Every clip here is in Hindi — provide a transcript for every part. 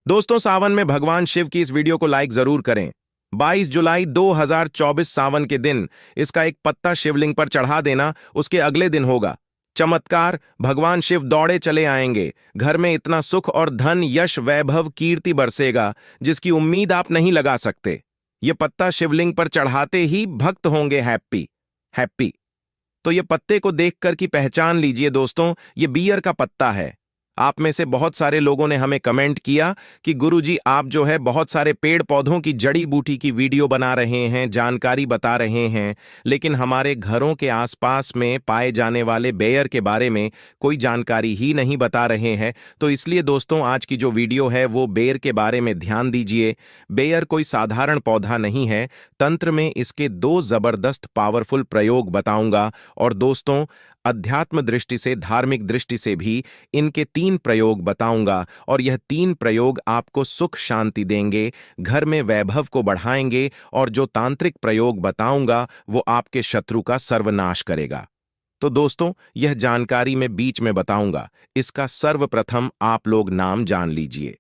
दोस्तों, सावन में भगवान शिव की इस वीडियो को लाइक जरूर करें। 22 जुलाई 2024 सावन के दिन इसका एक पत्ता शिवलिंग पर चढ़ा देना, उसके अगले दिन होगा चमत्कार। भगवान शिव दौड़े चले आएंगे। घर में इतना सुख और धन, यश, वैभव, कीर्ति बरसेगा जिसकी उम्मीद आप नहीं लगा सकते। ये पत्ता शिवलिंग पर चढ़ाते ही भक्त होंगे हैप्पी हैप्पी। तो ये पत्ते को देखकर की पहचान लीजिए दोस्तों, ये बियर का पत्ता है। आप में से बहुत सारे लोगों ने हमें कमेंट किया कि गुरुजी आप जो है बहुत सारे पेड़ पौधों की जड़ी बूटी की वीडियो बना रहे हैं, जानकारी बता रहे हैं, लेकिन हमारे घरों के आसपास में पाए जाने वाले बेयर के बारे में कोई जानकारी ही नहीं बता रहे हैं। तो इसलिए दोस्तों, आज की जो वीडियो है वो बेयर के बारे में ध्यान दीजिए। बेयर कोई साधारण पौधा नहीं है। तंत्र में इसके दो जबरदस्त पावरफुल प्रयोग बताऊंगा, और दोस्तों अध्यात्म दृष्टि से, धार्मिक दृष्टि से भी इनके 3 प्रयोग बताऊंगा, और यह 3 प्रयोग आपको सुख शांति देंगे, घर में वैभव को बढ़ाएंगे, और जो तांत्रिक प्रयोग बताऊंगा वो आपके शत्रु का सर्वनाश करेगा। तो दोस्तों, यह जानकारी मैं बीच में बताऊंगा। इसका सर्वप्रथम आप लोग नाम जान लीजिए।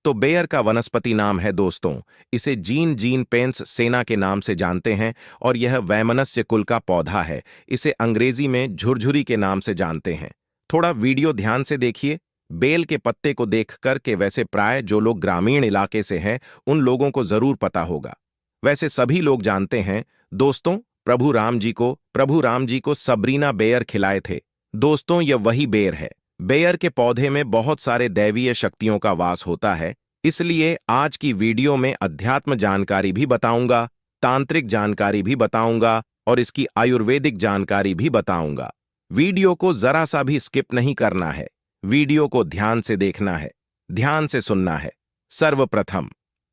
तो बेयर का वनस्पति नाम है दोस्तों, इसे जीन पेंस सेना के नाम से जानते हैं, और यह वैमनस्य कुल का पौधा है। इसे अंग्रेजी में झुरझुरी के नाम से जानते हैं। थोड़ा वीडियो ध्यान से देखिए। बेल के पत्ते को देखकर के वैसे प्राय जो लोग ग्रामीण इलाके से हैं उन लोगों को जरूर पता होगा। वैसे सभी लोग जानते हैं दोस्तों, प्रभु राम जी को सबरीना बेयर खिलाए थे। दोस्तों, यह वही बेर है। बेयर के पौधे में बहुत सारे दैवीय शक्तियों का वास होता है, इसलिए आज की वीडियो में अध्यात्म जानकारी भी बताऊंगा, तांत्रिक जानकारी भी बताऊंगा, और इसकी आयुर्वेदिक जानकारी भी बताऊंगा। वीडियो को जरा सा भी स्किप नहीं करना है। वीडियो को ध्यान से देखना है, ध्यान से सुनना है। सर्वप्रथम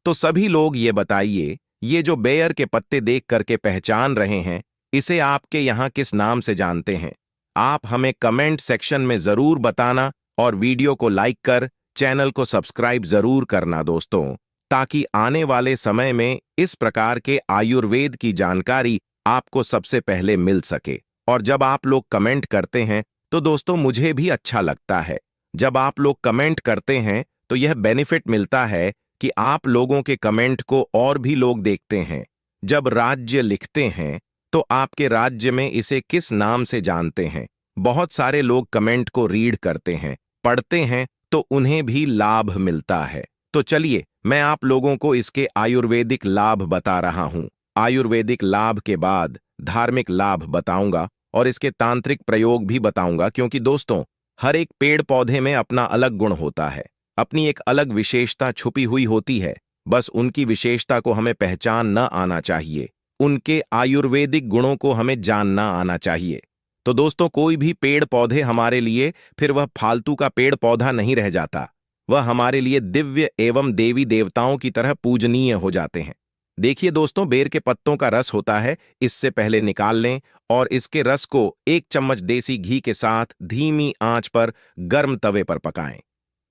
तो सभी लोग ये बताइए, ये जो बेयर के पत्ते देख करके पहचान रहे हैं, इसे आपके यहाँ किस नाम से जानते हैं? आप हमें कमेंट सेक्शन में जरूर बताना, और वीडियो को लाइक कर चैनल को सब्सक्राइब जरूर करना दोस्तों, ताकि आने वाले समय में इस प्रकार के आयुर्वेद की जानकारी आपको सबसे पहले मिल सके। और जब आप लोग कमेंट करते हैं तो दोस्तों मुझे भी अच्छा लगता है। जब आप लोग कमेंट करते हैं तो यह बेनिफिट मिलता है कि आप लोगों के कमेंट को और भी लोग देखते हैं। जब राज्य लिखते हैं तो आपके राज्य में इसे किस नाम से जानते हैं? बहुत सारे लोग कमेंट को रीड करते हैं, पढ़ते हैं, तो उन्हें भी लाभ मिलता है। तो चलिए मैं आप लोगों को इसके आयुर्वेदिक लाभ बता रहा हूं। आयुर्वेदिक लाभ के बाद धार्मिक लाभ बताऊंगा, और इसके तांत्रिक प्रयोग भी बताऊंगा, क्योंकि दोस्तों हर एक पेड़ पौधे में अपना अलग गुण होता है, अपनी एक अलग विशेषता छुपी हुई होती है। बस उनकी विशेषता को हमें पहचान न आना चाहिए, उनके आयुर्वेदिक गुणों को हमें जानना आना चाहिए। तो दोस्तों, कोई भी पेड़ पौधे हमारे लिए फिर वह फालतू का पेड़ पौधा नहीं रह जाता, वह हमारे लिए दिव्य एवं देवी देवताओं की तरह पूजनीय हो जाते हैं। देखिए दोस्तों, बेर के पत्तों का रस होता है, इससे पहले निकाल लें, और इसके रस को 1 चम्मच देसी घी के साथ धीमी आंच पर गर्म तवे पर पकाएं।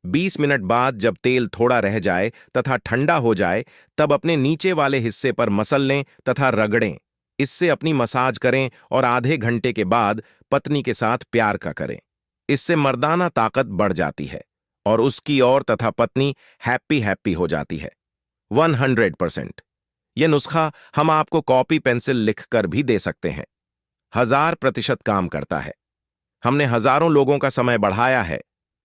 20 मिनट बाद जब तेल थोड़ा रह जाए तथा ठंडा हो जाए, तब अपने नीचे वाले हिस्से पर मसल लें तथा रगड़ें। इससे अपनी मसाज करें, और आधे घंटे के बाद पत्नी के साथ प्यार का करें। इससे मर्दाना ताकत बढ़ जाती है, और उसकी और तथा पत्नी हैप्पी हो जाती है 100%। यह नुस्खा हम आपको कॉपी पेंसिल लिखकर भी दे सकते हैं। 1000% काम करता है। हमने हजारों लोगों का समय बढ़ाया है।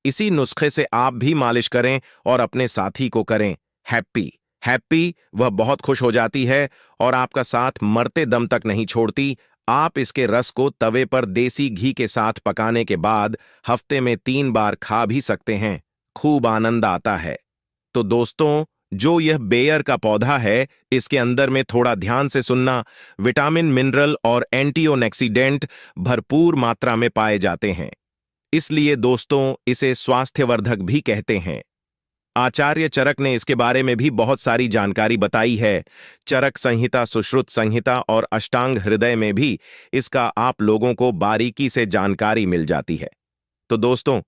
इसी नुस्खे से आप भी मालिश करें और अपने साथी को करें हैप्पी। वह बहुत खुश हो जाती है और आपका साथ मरते दम तक नहीं छोड़ती। आप इसके रस को तवे पर देसी घी के साथ पकाने के बाद हफ्ते में 3 बार खा भी सकते हैं। खूब आनंद आता है। तो दोस्तों, जो यह बेयर का पौधा है, इसके अंदर में थोड़ा ध्यान से सुनना, विटामिन, मिनरल और एंटीऑक्सीडेंट भरपूर मात्रा में पाए जाते हैं। इसलिए दोस्तों इसे स्वास्थ्यवर्धक भी कहते हैं। आचार्य चरक ने इसके बारे में भी बहुत सारी जानकारी बताई है। चरक संहिता, सुश्रुत संहिता और अष्टांग हृदय में भी इसका आप लोगों को बारीकी से जानकारी मिल जाती है। तो दोस्तों,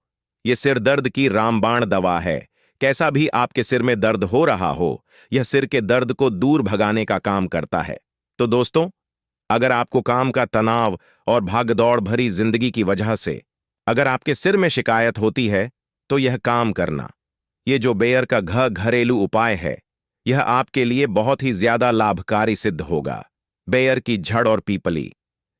यह सिर दर्द की रामबाण दवा है। कैसा भी आपके सिर में दर्द हो रहा हो, यह सिर के दर्द को दूर भगाने का काम करता है। तो दोस्तों, अगर आपको काम का तनाव और भागदौड़ भरी जिंदगी की वजह से अगर आपके सिर में शिकायत होती है, तो यह काम करना, ये जो बेयर का घरेलू उपाय है, यह आपके लिए बहुत ही ज्यादा लाभकारी सिद्ध होगा। बेयर की झड़ और पीपली,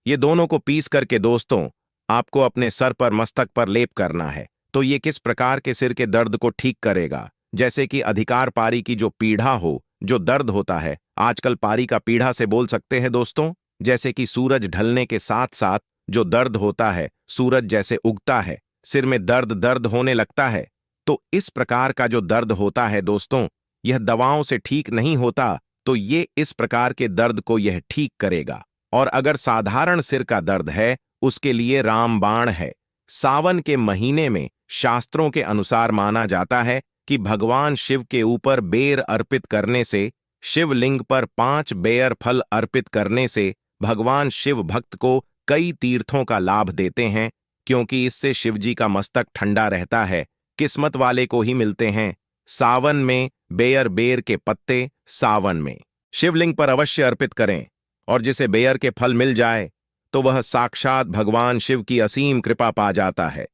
ये दोनों को पीस करके दोस्तों आपको अपने सर पर मस्तक पर लेप करना है। तो ये किस प्रकार के सिर के दर्द को ठीक करेगा, जैसे कि अधिकार पारी की जो पीड़ा हो, जो दर्द होता है, आजकल पारी का पीड़ा से बोल सकते हैं दोस्तों, जैसे कि सूरज ढलने के साथ साथ जो दर्द होता है, सूरज जैसे उगता है, सिर में दर्द दर्द होने लगता है। तो इस प्रकार का जो दर्द होता है दोस्तों, यह दवाओं से ठीक नहीं होता, तो ये इस प्रकार के दर्द को यह ठीक करेगा। और अगर साधारण सिर का दर्द है, उसके लिए रामबाण है। सावन के महीने में शास्त्रों के अनुसार माना जाता है कि भगवान शिव के ऊपर बेर अर्पित करने से, शिवलिंग पर 5 बेर फल अर्पित करने से भगवान शिव भक्त को कई तीर्थों का लाभ देते हैं, क्योंकि इससे शिवजी का मस्तक ठंडा रहता है। किस्मत वाले को ही मिलते हैं। सावन में बेर के पत्ते सावन में शिवलिंग पर अवश्य अर्पित करें, और जिसे बेर के फल मिल जाए तो वह साक्षात भगवान शिव की असीम कृपा पा जाता है।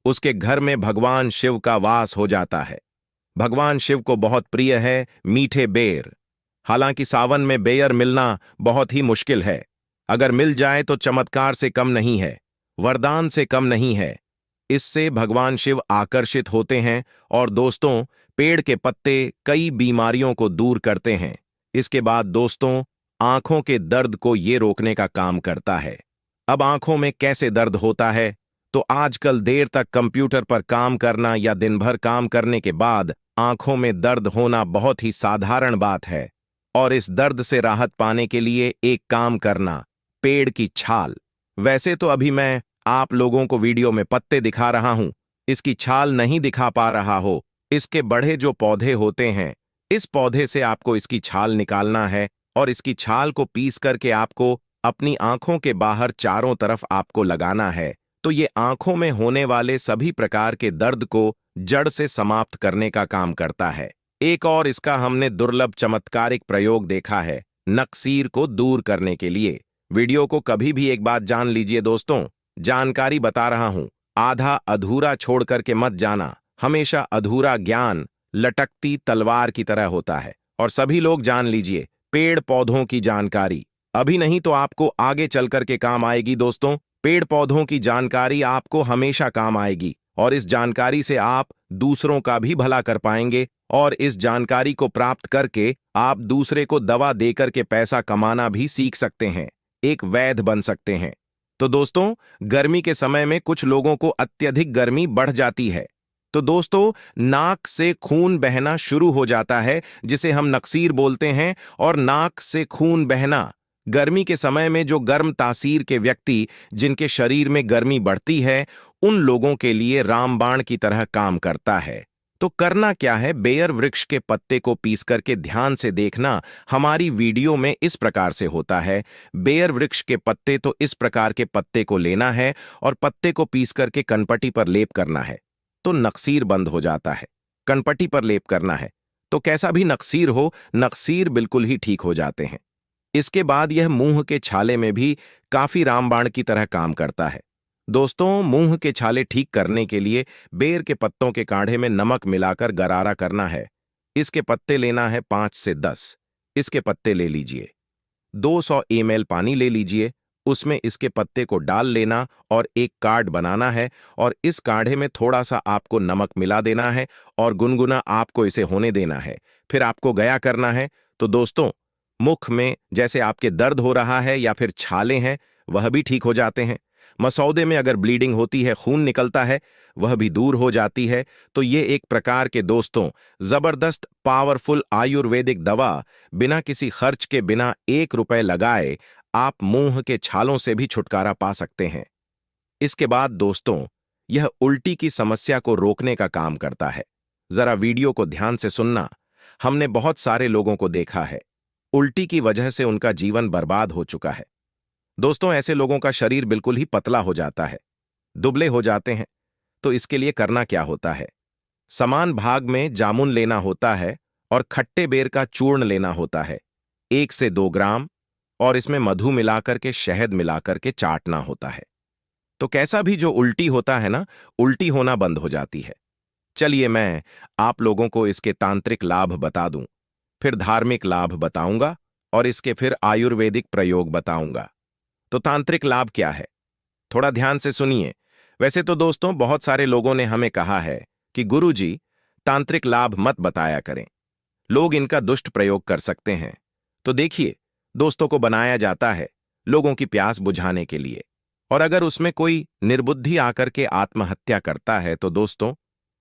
उसके घर में भगवान शिव का वास हो जाता है। भगवान शिव को बहुत प्रिय है मीठे बेर। हालांकि सावन में बेर मिलना बहुत ही मुश्किल है। अगर मिल जाए तो चमत्कार से कम नहीं है, वरदान से कम नहीं है। इससे भगवान शिव आकर्षित होते हैं, और दोस्तों पेड़ के पत्ते कई बीमारियों को दूर करते हैं। इसके बाद दोस्तों आंखों के दर्द को ये रोकने का काम करता है। अब आंखों में कैसे दर्द होता है, तो आजकल देर तक कंप्यूटर पर काम करना या दिन भर काम करने के बाद आंखों में दर्द होना बहुत ही साधारण बात है। और इस दर्द से राहत पाने के लिए एक काम करना, पेड़ की छाल। वैसे तो अभी मैं आप लोगों को वीडियो में पत्ते दिखा रहा हूं, इसकी छाल नहीं दिखा पा रहा हो। इसके बड़े जो पौधे होते हैं, इस पौधे से आपको इसकी छाल निकालना है, और इसकी छाल को पीस करके आपको अपनी आंखों के बाहर चारों तरफ आपको लगाना है। तो ये आंखों में होने वाले सभी प्रकार के दर्द को जड़ से समाप्त करने का काम करता है। एक और इसका हमने दुर्लभ चमत्कारिक प्रयोग देखा है नक्सीर को दूर करने के लिए। वीडियो को कभी भी एक बात जान लीजिए दोस्तों, जानकारी बता रहा हूं, आधा अधूरा छोड़ करके मत जाना। हमेशा अधूरा ज्ञान लटकती तलवार की तरह होता है। और सभी लोग जान लीजिए, पेड़ पौधों की जानकारी अभी नहीं तो आपको आगे चल करके काम आएगी दोस्तों। पेड़ पौधों की जानकारी आपको हमेशा काम आएगी, और इस जानकारी से आप दूसरों का भी भला कर पाएंगे, और इस जानकारी को प्राप्त करके आप दूसरे को दवा देकर के पैसा कमाना भी सीख सकते हैं, एक वैद्य बन सकते हैं। तो दोस्तों गर्मी के समय में कुछ लोगों को अत्यधिक गर्मी बढ़ जाती है, तो दोस्तों नाक से खून बहना शुरू हो जाता है, जिसे हम नक्सीर बोलते हैं। और नाक से खून बहना गर्मी के समय में जो गर्म तासीर के व्यक्ति जिनके शरीर में गर्मी बढ़ती है, उन लोगों के लिए रामबाण की तरह काम करता है। तो करना क्या है, बेर वृक्ष के पत्ते को पीस करके ध्यान से देखना। हमारी वीडियो में इस प्रकार से होता है। बेर वृक्ष के पत्ते, तो इस प्रकार के पत्ते को लेना है और पत्ते को पीस करके कनपटी पर लेप करना है, तो नक्सीर बंद हो जाता है। कनपटी पर लेप करना है तो कैसा भी नक्सीर हो, नक्सीर बिल्कुल ही ठीक हो जाते हैं। इसके बाद यह मुंह के छाले में भी काफी रामबाण की तरह काम करता है। दोस्तों मुंह के छाले ठीक करने के लिए बेर के पत्तों के काढ़े में नमक मिलाकर गरारा करना है। इसके पत्ते लेना है 5 से 10। इसके पत्ते ले लीजिए। 200 ml पानी ले लीजिए, उसमें इसके पत्ते को डाल लेना और एक कार्ड बनाना है, और इस काढ़े में थोड़ा सा आपको नमक मिला देना है और गुनगुना आपको इसे होने देना है। फिर आपको गया करना है। तो दोस्तों मुख में जैसे आपके दर्द हो रहा है या फिर छाले हैं, वह भी ठीक हो जाते हैं। मसौदे में अगर ब्लीडिंग होती है, खून निकलता है, वह भी दूर हो जाती है। तो ये एक प्रकार के दोस्तों जबरदस्त पावरफुल आयुर्वेदिक दवा, बिना किसी खर्च के, बिना 1 रुपए लगाए आप मुंह के छालों से भी छुटकारा पा सकते हैं। इसके बाद दोस्तों यह उल्टी की समस्या को रोकने का काम करता है। जरा वीडियो को ध्यान से सुनना। हमने बहुत सारे लोगों को देखा है, उल्टी की वजह से उनका जीवन बर्बाद हो चुका है। दोस्तों ऐसे लोगों का शरीर बिल्कुल ही पतला हो जाता है, दुबले हो जाते हैं। तो इसके लिए करना क्या होता है, समान भाग में जामुन लेना होता है और खट्टे बेर का चूर्ण लेना होता है 1 से 2 ग्राम, और इसमें मधु मिलाकर के, शहद मिलाकर के चाटना होता है। तो कैसा भी जो उल्टी होता है ना, उल्टी होना बंद हो जाती है। चलिए मैं आप लोगों को इसके तांत्रिक लाभ बता दूं, फिर धार्मिक लाभ बताऊंगा और इसके फिर आयुर्वेदिक प्रयोग बताऊंगा। तो तांत्रिक लाभ क्या है, थोड़ा ध्यान से सुनिए। वैसे तो दोस्तों बहुत सारे लोगों ने हमें कहा है कि गुरुजी तांत्रिक लाभ मत बताया करें, लोग इनका दुष्ट प्रयोग कर सकते हैं। तो देखिए दोस्तों, को बनाया जाता है लोगों की प्यास बुझाने के लिए, और अगर उसमें कोई निर्बुद्धि आकर के आत्महत्या करता है तो दोस्तों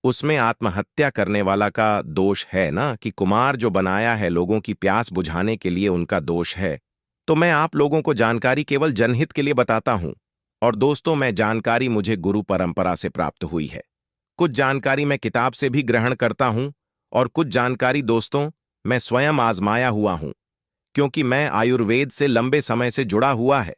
उसमें आत्महत्या करने वाला का दोष है ना, कि कुमार जो बनाया है लोगों की प्यास बुझाने के लिए उनका दोष है। तो मैं आप लोगों को जानकारी केवल जनहित के लिए बताता हूं। और दोस्तों मैं जानकारी मुझे गुरु परंपरा से प्राप्त हुई है, कुछ जानकारी मैं किताब से भी ग्रहण करता हूं, और कुछ जानकारी दोस्तों मैं स्वयं आजमाया हुआ हूं, क्योंकि मैं आयुर्वेद से लंबे समय से जुड़ा हुआ है।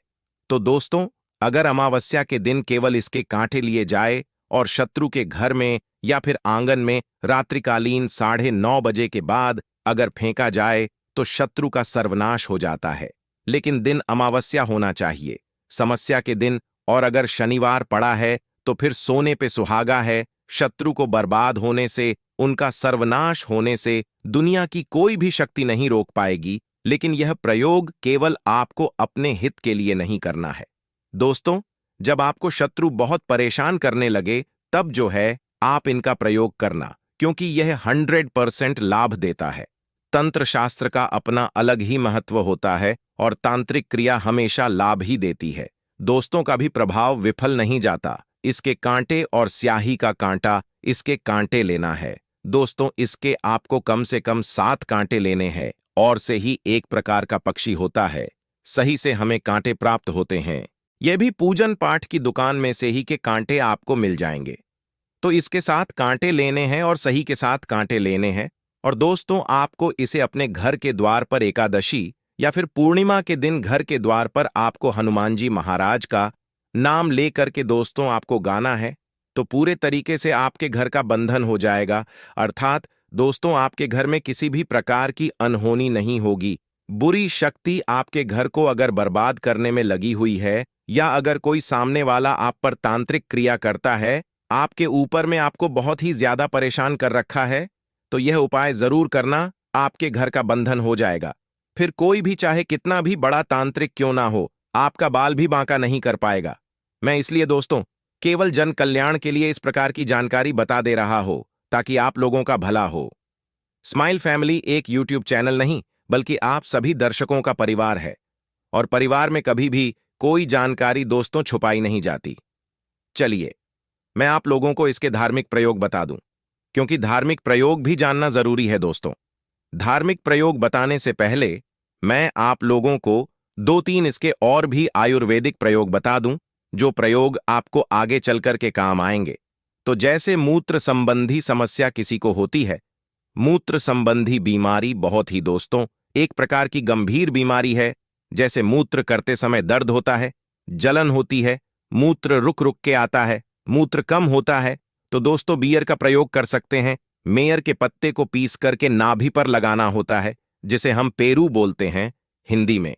तो दोस्तों अगर अमावस्या के दिन केवल इसके कांटे लिए जाए और शत्रु के घर में या फिर आंगन में रात्रिकालीन 9:30 बजे के बाद अगर फेंका जाए तो शत्रु का सर्वनाश हो जाता है। लेकिन दिन अमावस्या होना चाहिए, समस्या के दिन, और अगर शनिवार पड़ा है तो फिर सोने पे सुहागा है। शत्रु को बर्बाद होने से, उनका सर्वनाश होने से दुनिया की कोई भी शक्ति नहीं रोक पाएगी। लेकिन यह प्रयोग केवल आपको अपने हित के लिए नहीं करना है दोस्तों। जब आपको शत्रु बहुत परेशान करने लगे तब जो है आप इनका प्रयोग करना, क्योंकि यह 100% लाभ देता है। तंत्र शास्त्र का अपना अलग ही महत्व होता है और तांत्रिक क्रिया हमेशा लाभ ही देती है। दोस्तों का भी प्रभाव विफल नहीं जाता। इसके कांटे और स्याही का कांटा, इसके कांटे लेना है दोस्तों। इसके आपको कम से कम 7 कांटे लेने हैं, और से ही एक प्रकार का पक्षी होता है, सही से हमें कांटे प्राप्त होते हैं। यह भी पूजन पाठ की दुकान में से ही के कांटे आपको मिल जाएंगे। तो इसके साथ कांटे लेने हैं और सही के साथ कांटे लेने हैं। और दोस्तों आपको इसे अपने घर के द्वार पर एकादशी या फिर पूर्णिमा के दिन घर के द्वार पर आपको हनुमान जी महाराज का नाम ले करके दोस्तों आपको गाना है। तो पूरे तरीके से आपके घर का बंधन हो जाएगा, अर्थात दोस्तों आपके घर में किसी भी प्रकार की अनहोनी नहीं होगी। बुरी शक्ति आपके घर को अगर बर्बाद करने में लगी हुई है, या अगर कोई सामने वाला आप पर तांत्रिक क्रिया करता है, आपके ऊपर में आपको बहुत ही ज्यादा परेशान कर रखा है, तो यह उपाय जरूर करना, आपके घर का बंधन हो जाएगा। फिर कोई भी चाहे कितना भी बड़ा तांत्रिक क्यों ना हो, आपका बाल भी बांका नहीं कर पाएगा। मैं इसलिए दोस्तों केवल जन कल्याण के लिए इस प्रकार की जानकारी बता दे रहा हो, ताकि आप लोगों का भला हो। स्माइल फैमिली एक यूट्यूब चैनल नहीं, बल्कि आप सभी दर्शकों का परिवार है, और परिवार में कभी भी कोई जानकारी दोस्तों छुपाई नहीं जाती। चलिए मैं आप लोगों को इसके धार्मिक प्रयोग बता दूं, क्योंकि धार्मिक प्रयोग भी जानना जरूरी है दोस्तों। धार्मिक प्रयोग बताने से पहले मैं आप लोगों को 2-3 इसके और भी आयुर्वेदिक प्रयोग बता दूं, जो प्रयोग आपको आगे चलकर के काम आएंगे। तो जैसे मूत्र संबंधी समस्या किसी को होती है, मूत्र संबंधी बीमारी बहुत ही दोस्तों एक प्रकार की गंभीर बीमारी है। जैसे मूत्र करते समय दर्द होता है, जलन होती है, मूत्र रुक रुक के आता है, मूत्र कम होता है, तो दोस्तों बियर का प्रयोग कर सकते हैं। मेयर के पत्ते को पीस करके नाभि पर लगाना होता है, जिसे हम पेरू बोलते हैं हिंदी में,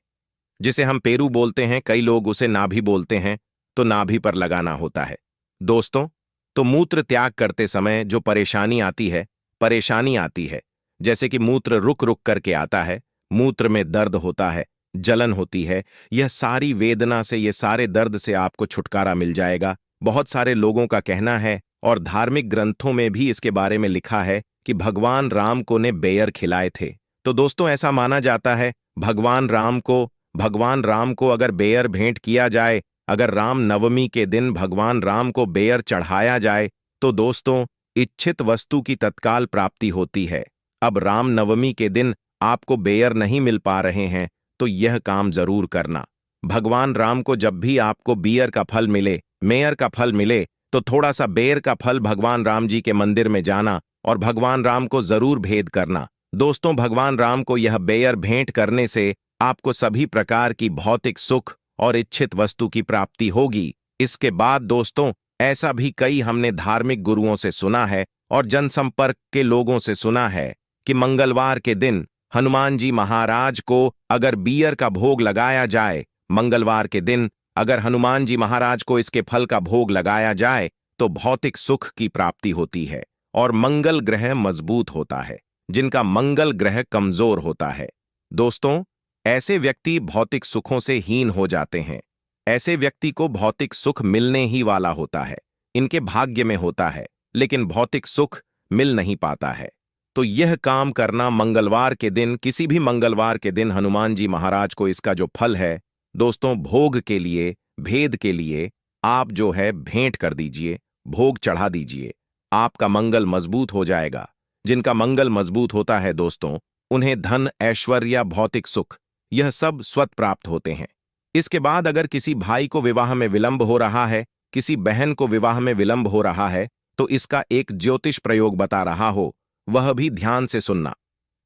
जिसे हम पेरू बोलते हैं, कई लोग उसे नाभि बोलते हैं। तो नाभि पर लगाना होता है दोस्तों। तो मूत्र त्याग करते समय जो परेशानी आती है, जैसे कि मूत्र रुक रुक करके आता है, मूत्र में दर्द होता है, जलन होती है, यह सारी वेदना से, ये सारे दर्द से आपको छुटकारा मिल जाएगा। बहुत सारे लोगों का कहना है, और धार्मिक ग्रंथों में भी इसके बारे में लिखा है, कि भगवान राम को ने बेर खिलाए थे। तो दोस्तों ऐसा माना जाता है भगवान राम को अगर बेर भेंट किया जाए, अगर राम नवमी के दिन भगवान राम को बेर चढ़ाया जाए, तो दोस्तों इच्छित वस्तु की तत्काल प्राप्ति होती है। अब राम नवमी के दिन आपको बेर नहीं मिल पा रहे हैं, तो यह काम जरूर करना। भगवान राम को जब भी आपको बियर का फल मिले, मेयर का फल मिले, तो थोड़ा सा बेर का फल भगवान राम जी के मंदिर में जाना और भगवान राम को जरूर भेंट करना। दोस्तों भगवान राम को यह बेर भेंट करने से आपको सभी प्रकार की भौतिक सुख और इच्छित वस्तु की प्राप्ति होगी। इसके बाद दोस्तों ऐसा भी कई हमने धार्मिक गुरुओं से सुना है और जनसंपर्क के लोगों से सुना है, कि मंगलवार के दिन हनुमान जी महाराज को अगर बियर का भोग लगाया जाए, मंगलवार के दिन अगर हनुमान जी महाराज को इसके फल का भोग लगाया जाए, तो भौतिक सुख की प्राप्ति होती है। और मंगल ग्रह मजबूत होता है, जिनका मंगल ग्रह कमजोर होता है। दोस्तों, ऐसे व्यक्ति भौतिक सुखों से हीन हो जाते हैं। ऐसे व्यक्ति को भौतिक सुख मिलने ही वाला होता है, इनके भाग्य में होता है, लेकिन भौतिक सुख मिल नहीं पाता है। तो यह काम करना मंगलवार के दिन, किसी भी मंगलवार के दिन हनुमान जी महाराज को इसका जो फल है दोस्तों, भोग के लिए, भेद के लिए आप जो है भेंट कर दीजिए, भोग चढ़ा दीजिए। आपका मंगल मजबूत हो जाएगा। जिनका मंगल मजबूत होता है दोस्तों, उन्हें धन, ऐश्वर्य, भौतिक सुख यह सब स्वतः प्राप्त होते हैं। इसके बाद अगर किसी भाई को विवाह में विलंब हो रहा है, किसी बहन को विवाह में विलंब हो रहा है, तो इसका एक ज्योतिष प्रयोग बता रहा हो, वह भी ध्यान से सुनना।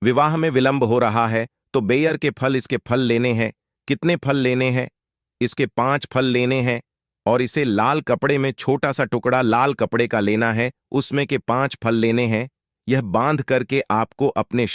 विवाह में विलंब हो रहा है तो बेयर के फल, इसके फल लेने हैं। कितने फल लेने हैं? इसके 5 फल लेने हैं और इसे लाल कपड़े में, छोटा सा टुकड़ा लाल कपड़े का लेना है, उसमें के 5 फल लेने हैं। यह बांध करके आपको अपने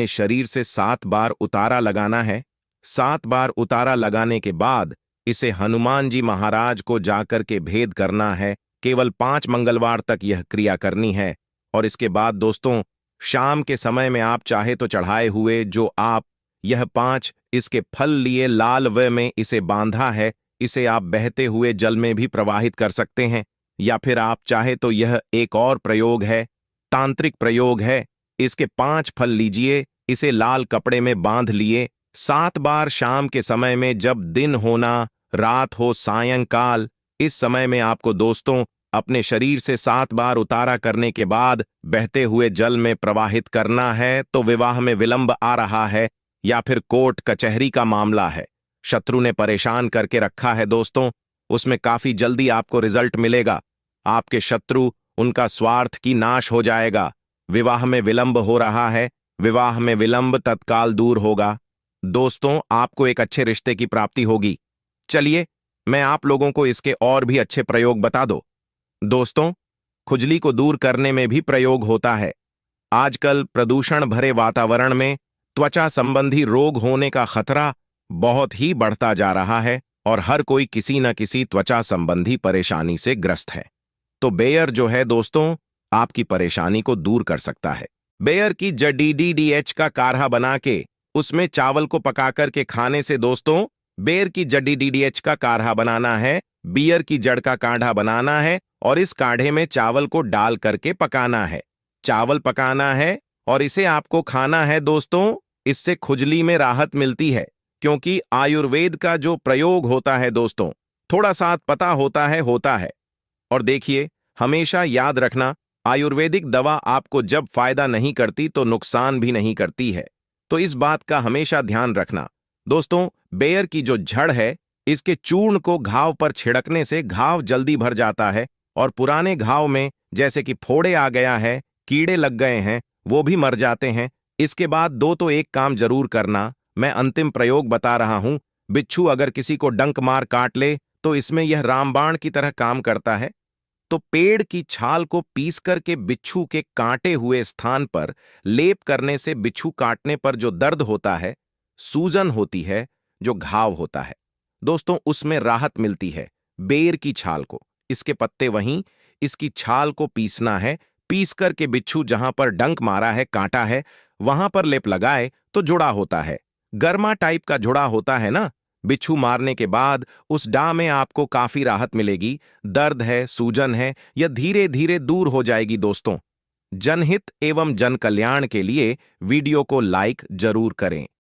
शरीर से 7 बार उतारा लगाना है। 7 बार उतारा लगाने के बाद इसे हनुमान जी महाराज को जाकर के भेद करना है। केवल 5 मंगलवार तक यह क्रिया करनी है। और इसके बाद दोस्तों, शाम के समय में आप चाहे तो चढ़ाए हुए जो आप यह 5 इसके फल लिए लाल व में इसे बांधा है, इसे आप बहते हुए जल में भी प्रवाहित कर सकते हैं। या फिर आप चाहे तो यह एक और प्रयोग है, तांत्रिक प्रयोग है। इसके 5 फल लीजिए, इसे लाल कपड़े में बांध लिए। 7 बार शाम के समय में, जब दिन होना, रात हो, सायंकाल, इस समय में आपको दोस्तों अपने शरीर से 7 बार उतारा करने के बाद बहते हुए जल में प्रवाहित करना है। तो विवाह में विलंब आ रहा है या फिर कोर्ट कचहरी का मामला है, शत्रु ने परेशान करके रखा है दोस्तों, उसमें काफी जल्दी आपको रिजल्ट मिलेगा। आपके शत्रु, उनका स्वार्थ की नाश हो जाएगा। विवाह में विलंब हो रहा है, विवाह में विलंब तत्काल दूर होगा। दोस्तों, आपको एक अच्छे रिश्ते की प्राप्ति होगी। चलिए, मैं आप लोगों को इसके और भी अच्छे प्रयोग बता दो। दोस्तों, खुजली को दूर करने में भी प्रयोग होता है। आजकल प्रदूषण भरे वातावरण में त्वचा संबंधी रोग होने का खतरा बहुत ही बढ़ता जा रहा है और हर कोई किसी न किसी त्वचा संबंधी परेशानी से ग्रस्त है। तो बेयर जो है दोस्तों, आपकी परेशानी को दूर कर सकता है। बेयर की जड़ी DDH का काढ़ा बना के उसमें चावल को पकाकर के खाने से दोस्तों, बेर की जड़ी DDH का काढ़ा बनाना है, बियर की जड़ का काढ़ा बनाना है और इस काढ़े में चावल को डाल करके पकाना है। चावल पकाना है और इसे आपको खाना है दोस्तों। इससे खुजली में राहत मिलती है, क्योंकि आयुर्वेद का जो प्रयोग होता है दोस्तों, थोड़ा सा पता होता है। और देखिए, हमेशा याद रखना, आयुर्वेदिक दवा आपको जब फायदा नहीं करती तो नुकसान भी नहीं करती है। तो इस बात का हमेशा ध्यान रखना दोस्तों। बेयर की जो जड़ है, इसके चूर्ण को घाव पर छिड़कने से घाव जल्दी भर जाता है और पुराने घाव में जैसे कि फोड़े आ गया है, कीड़े लग गए हैं, वो भी मर जाते हैं। इसके बाद तो एक काम जरूर करना, मैं अंतिम प्रयोग बता रहा हूं। बिच्छू अगर किसी को डंक मार काट ले तो इसमें यह रामबाण की तरह काम करता है। तो पेड़ की छाल को पीस करके बिच्छू के काटे हुए स्थान पर लेप करने से बिच्छू काटने पर जो दर्द होता है, सूजन होती है, जो घाव होता है दोस्तों, उसमें राहत मिलती है। बेर की छाल को, इसके पत्ते वहीं, इसकी छाल को पीसना है। पीस करके बिच्छू जहां पर डंक मारा है, काटा है, वहां पर लेप लगाए तो जुड़ा होता है। गर्मा टाइप का जुड़ा होता है ना, बिच्छू मारने के बाद उस डा में आपको काफी राहत मिलेगी। दर्द है, सूजन है, यह धीरे धीरे दूर हो जाएगी दोस्तों। जनहित एवं जन कल्याण के लिए वीडियो को लाइक जरूर करें।